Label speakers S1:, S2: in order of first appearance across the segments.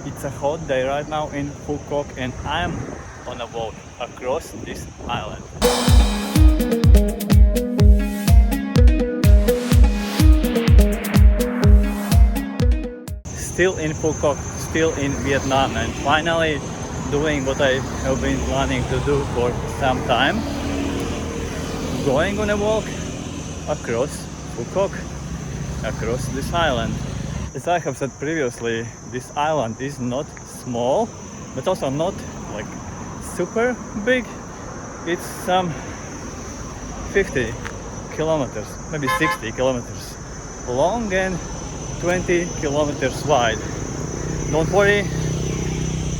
S1: It's a hot day right now in Phu Quoc and I'm on a walk across this island. Still in Phu Quoc, still in Vietnam, and finally doing what I have been planning to do for some time. Going on a walk across Phu Quoc, across this island. As I have said previously, this island is not small, but also not like super big. It's some 50 kilometers, maybe 60 kilometers long and 20 kilometers wide. Don't worry,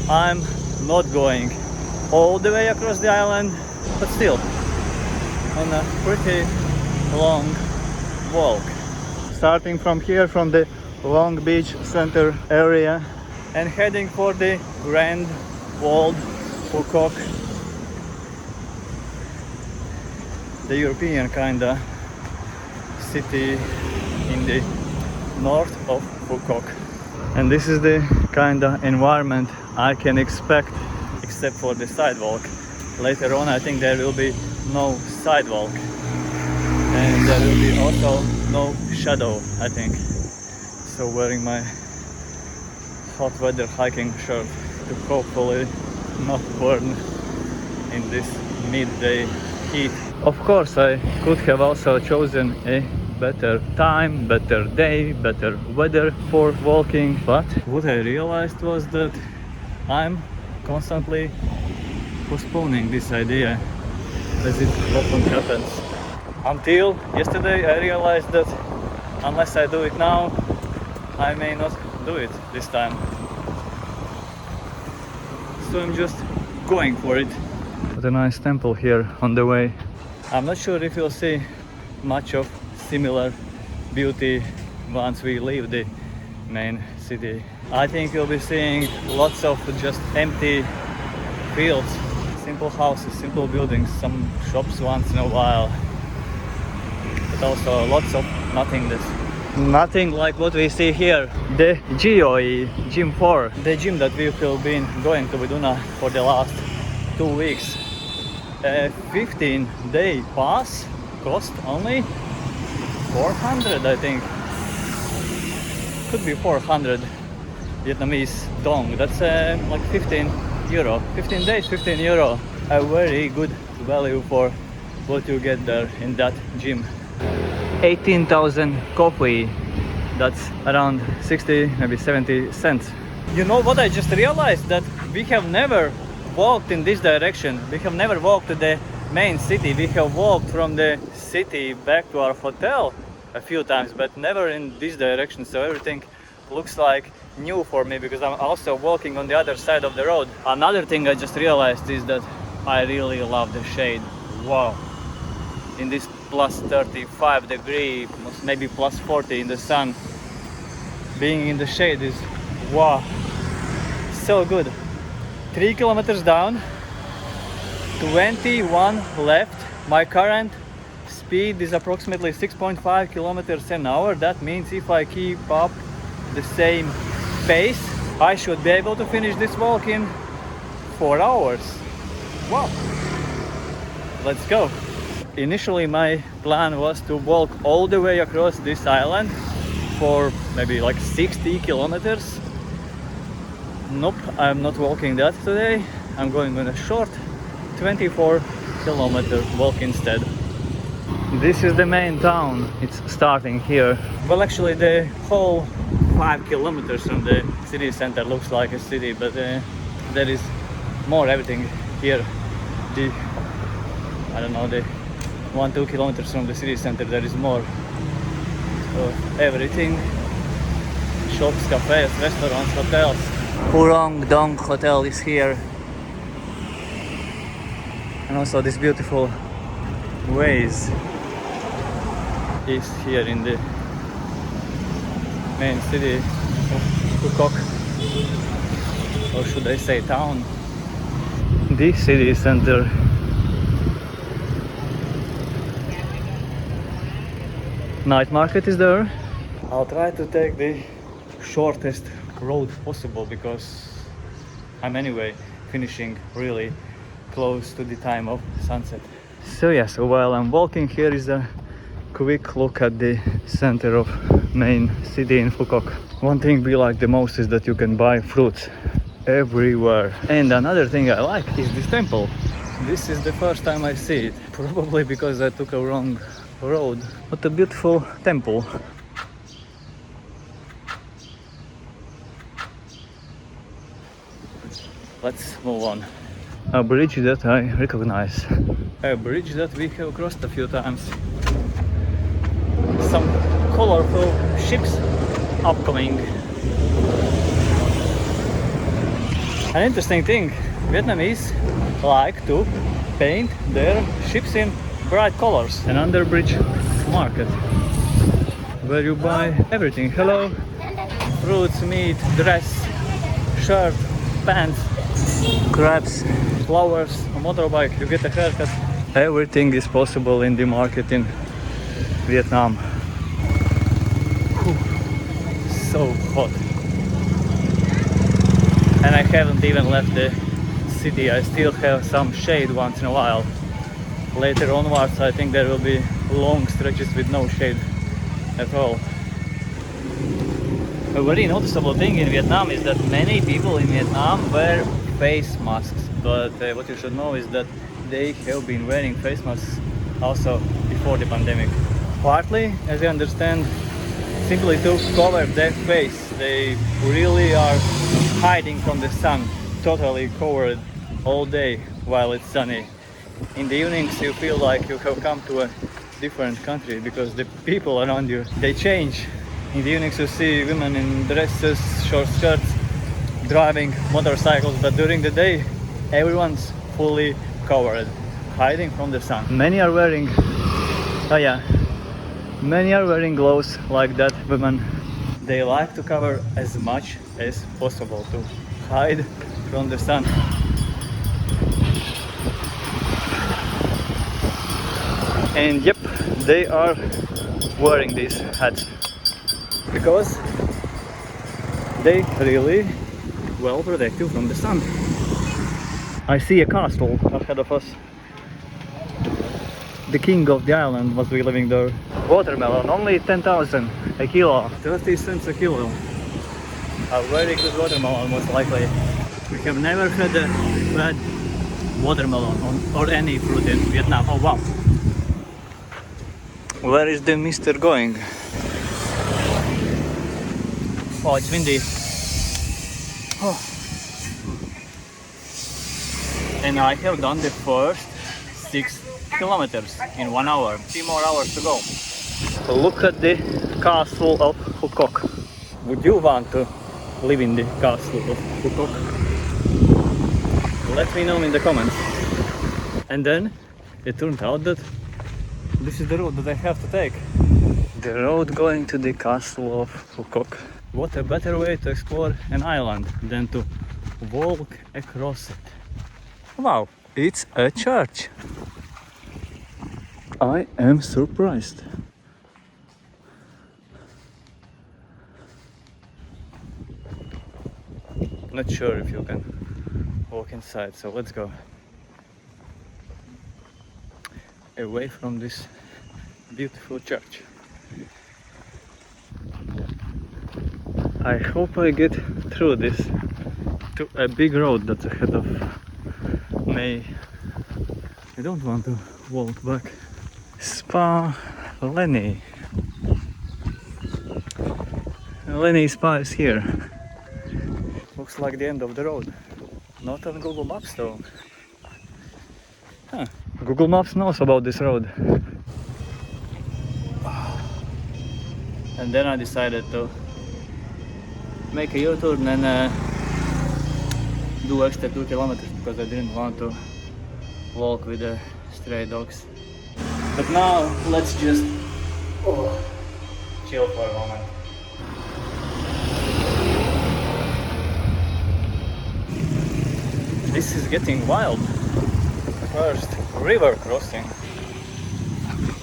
S1: I'm not going all the way across the island, but still on a pretty long walk. Starting from here, from the Long Beach Center area, and heading for the grand walled Phu Quoc, the European kinda city in the north of Phu Quoc. And this is the kinda environment I can expect, except for the sidewalk. Later on I think there will be no sidewalk, and there will be also no shadow, I think. So wearing my hot weather hiking shirt to hopefully not burn in this midday heat. Of course, I could have also chosen a better time, better day, better weather for walking, but what I realized was that I'm constantly postponing this idea, as it often happens. Until yesterday I realized that unless I do it now, I may not do it this time. So I'm just going for it. What a nice temple here on the way. I'm not sure if you'll see much of similar beauty once we leave the main city. I think you'll be seeing lots of just empty fields, simple houses, simple buildings, some shops once in a while, but also lots of nothingness. Nothing like what we see here. The GOE, Gym 4, the gym that we have been going to Viduna for the last 2 weeks. A 15-day pass cost only 400, I think. Could be 400 Vietnamese dong. That's like 15 euro. 15 days, 15 euro. A very good value for what you get there in that gym. 18,000 coffee, that's around 60, maybe 70 cents. You know what I just realized? That we have never walked in this direction. We have never walked to the main city. We have walked from the city back to our hotel a few times, but never in this direction. So everything looks like new for me, because I'm also walking on the other side of the road. Another thing I just realized is that I really love the shade. Wow. In this plus 35 degree, maybe plus 40 in the sun, being in the shade is wow, so good. 3 kilometers down, 21 left. My current speed is approximately 6.5 kilometers an hour. That means if I keep up the same pace, I should be able to finish this walk in 4 hours. Wow, let's go. Initially my plan was to walk all the way across this island for maybe like 60 kilometers. Nope, I'm not walking that today. I'm going on a short 24 kilometer walk instead. This is the main town. It's starting here. Well, actually the whole 5 kilometers from the city center looks like a city, but there is more everything here. I don't know, the 1-2 kilometers from the city center there is more of everything. Shops, cafes, restaurants, hotels. Purong Dong Hotel is here, and also this beautiful ways is here in the main city of Phu Quoc, or should I say town. The city center. Night market is there. I'll try to take the shortest road possible because I'm anyway finishing really close to the time of sunset. So yeah, so while I'm walking, here is a quick look at the center of main city in Phu Quoc. One thing we like the most is that you can buy fruits everywhere. And another thing I like is this temple. This is the first time I see it, probably because I took a wrong road. What a beautiful temple. Let's move on. A bridge that I recognize. A bridge that we have crossed a few times. Some colorful ships upcoming. An interesting thing, Vietnamese like to paint their ships in bright colors. An underbridge market where you buy everything. Hello, fruits, meat, dress, shirt, pants, crabs, flowers, a motorbike, you get a haircut. Everything is possible in the market in Vietnam. Whew. So hot. And I haven't even left the city. I still have some shade once in a while. Later onwards I think there will be long stretches with no shade at all. A very noticeable thing in Vietnam is that many people in Vietnam wear face masks, but what you should know is that they have been wearing face masks also before the pandemic. Partly, as I understand, simply to cover their face. They really are hiding from the sun, totally covered all day while it's sunny. In the evenings you feel like you have come to a different country because the people around you, they change. In the evenings you see women in dresses, short skirts, driving motorcycles, but during the day everyone's fully covered, hiding from the sun. Many are wearing gloves like that. Women, they like to cover as much as possible to hide from the sun. And yep, they are wearing these hats because they really well protect you from the sun. I see a castle ahead of us. The king of the island must be living there. Watermelon, only 10,000 a kilo, 30 cents a kilo. A very good watermelon, most likely. We have never had a bad watermelon or any fruit in Vietnam. Oh wow. Where is the mister going? Oh, it's windy. Oh. And I have done the first 6 kilometers in 1 hour. 3 more hours to go. Look at the castle of Phu Quoc. Would you want to live in the castle of Phu Quoc? Let me know in the comments. And then it turned out that this is the road that I have to take. The road going to the castle of Phu Quoc. What a better way to explore an island than to walk across it. Wow, it's a church. I am surprised. Not sure if you can walk inside, so let's go. Away from this beautiful church. I hope I get through this to a big road that's ahead of me. I don't want to walk back. Spa Lenny. Lenny Spa is here. Looks like the end of the road. Not on Google Maps though. Huh. Google Maps knows about this road. And then I decided to make a U-turn and do extra 2 kilometers because I didn't want to walk with the stray dogs. But now let's just chill for a moment. This is getting wild. First river crossing.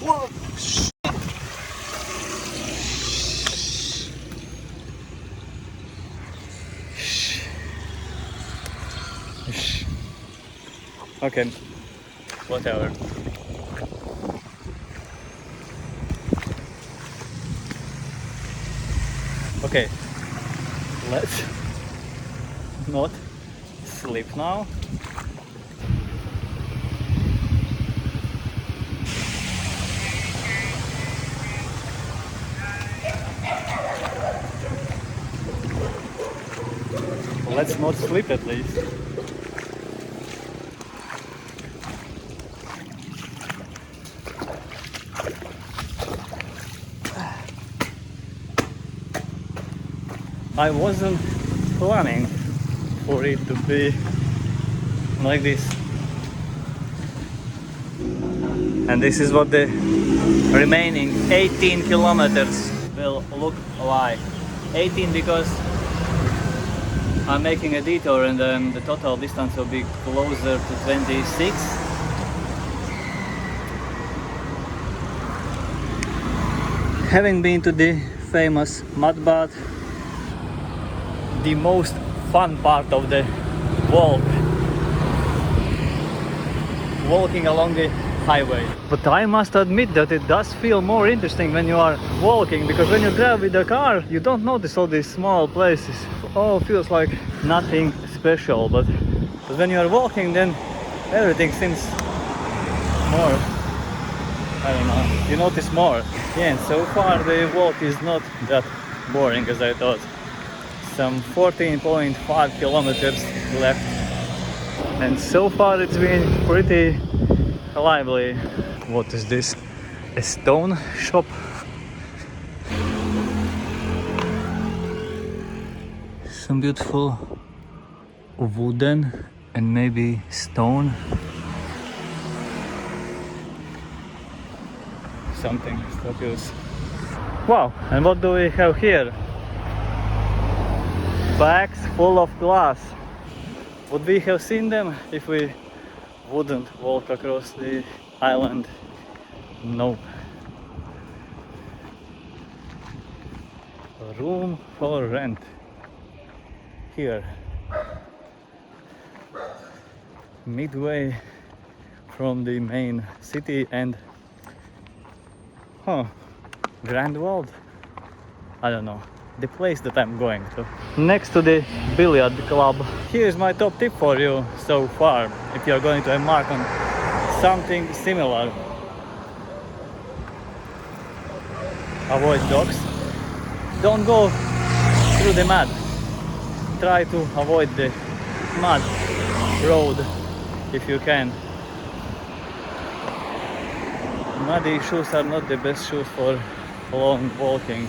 S1: Whoa. Okay, whatever. Okay, let's not sleep now. Let's not sleep at least. I wasn't planning for it to be like this. And this is what the remaining 18 kilometers will look like. 18 because I'm making a detour and the total distance will be closer to 26. Having been to the famous mud bath, the most fun part of the walk, walking along the highway. But I must admit that it does feel more interesting when you are walking, because when you drive with the car you don't notice all these small places. All feels like nothing special, but when you are walking then everything seems more, I don't know, you notice more. Yeah, and so far the walk is not that boring as I thought. Some 14.5 kilometers left, and so far it's been pretty lively. What is this? A stone shop? Some beautiful wooden and maybe stone. Something statues. Wow, and what do we have here? Bags full of glass. Would we have seen them if we wouldn't walk across the island? Nope. A room for rent here, midway from the main city and Grand World? I don't know, the place that I'm going to. Next to the billiard club. Here's my top tip for you so far, if you're going to embark on something similar. Avoid dogs. Don't go through the mud. Try to avoid the mud road if you can. Muddy shoes are not the best shoes for long walking.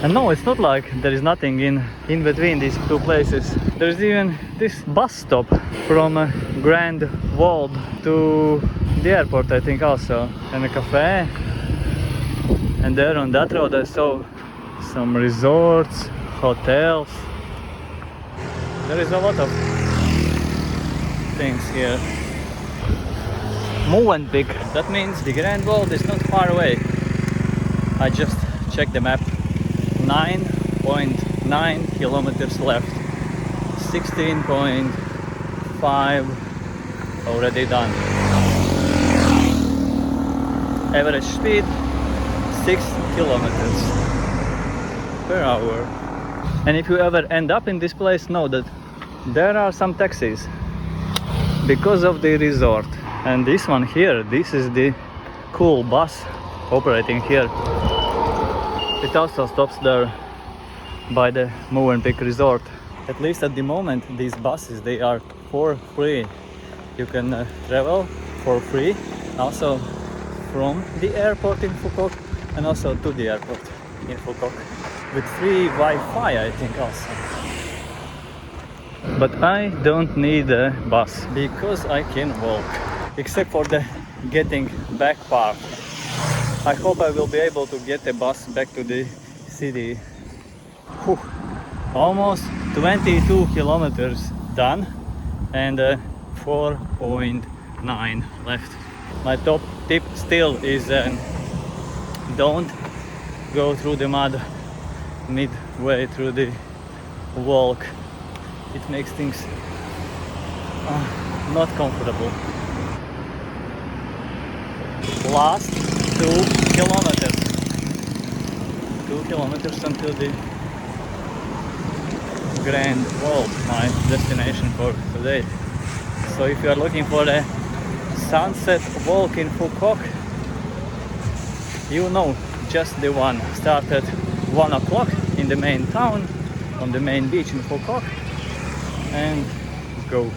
S1: And no, it's not like there is nothing in between these two places. There's even this bus stop from Grand Wald to the airport, I think, also, and a cafe. And there on that road I saw some resorts, hotels. There is a lot of things here. Movenpick, that means the Grand Wald is not far away. I just checked the map. 9.9 kilometers left. 16.5 already done. Average speed 6 kilometers per hour. And if you ever end up in this place, know that there are some taxis because of the resort. And this one here, this is the cool bus operating here. It also stops there by the Movenpick resort. At least at the moment, these buses, they are for free. You can travel for free also from the airport in Phu Quoc and also to the airport in Phu Quoc with free Wi-Fi, I think, also. But I don't need a bus because I can walk, except for the getting back part. I hope I will be able to get a bus back to the city. Whew. Almost 22 kilometers done and 4.9 left. My top tip still is don't go through the mud midway through the walk. It makes things not comfortable. Last 2 kilometers. 2 kilometers until the Grand Wall, my destination for today. So if you are looking for a sunset walk in Phu Quoc, you know just the one. Start at 1 o'clock in the main town, on the main beach in Phu Quoc, and go.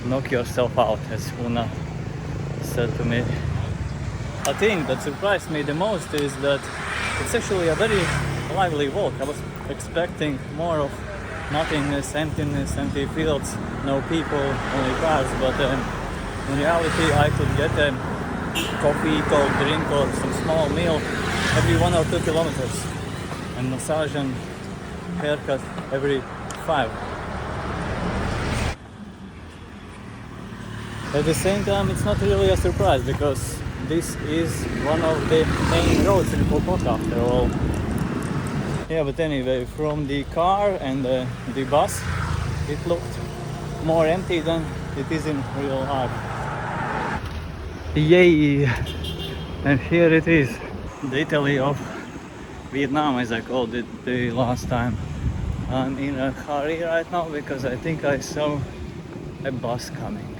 S1: Knock yourself out, as Una said to me. A thing that surprised me the most is that it's actually a very lively walk. I was expecting more of nothingness, emptiness, empty fields, no people, only cars, but in reality I could get a coffee, cold drink or some small meal every 1 or 2 kilometers, and massage and haircut every 5. At the same time, it's not really a surprise because this is one of the main roads in Phu Quoc after all. Yeah, but anyway, from the car and the bus, it looked more empty than it is in real life. Yay! And here it is, the Italy of Vietnam, as I called it the last time. I'm in a hurry right now because I think I saw a bus coming.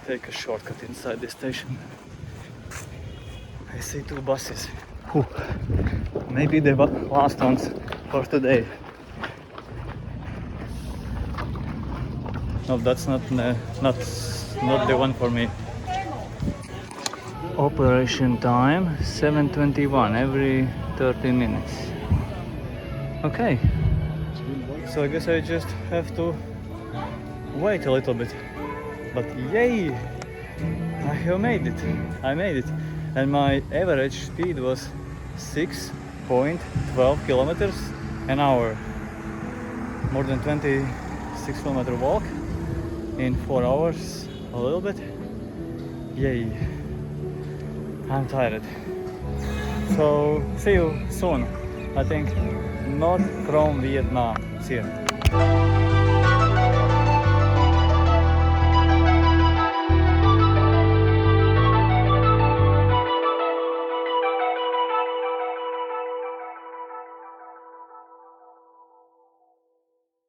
S1: Take a shortcut inside the station. I see 2 buses. Whew. Maybe the last ones for today. No, that's not the one for me. Operation time 7:21 every 30 minutes. Okay. So I guess I just have to wait a little bit. But yay! I have made it. I made it. And my average speed was 6.12 kilometers an hour. More than 26 kilometer walk in 4 hours, a little bit. Yay! I'm tired. So see you soon. I think not from Vietnam. See you.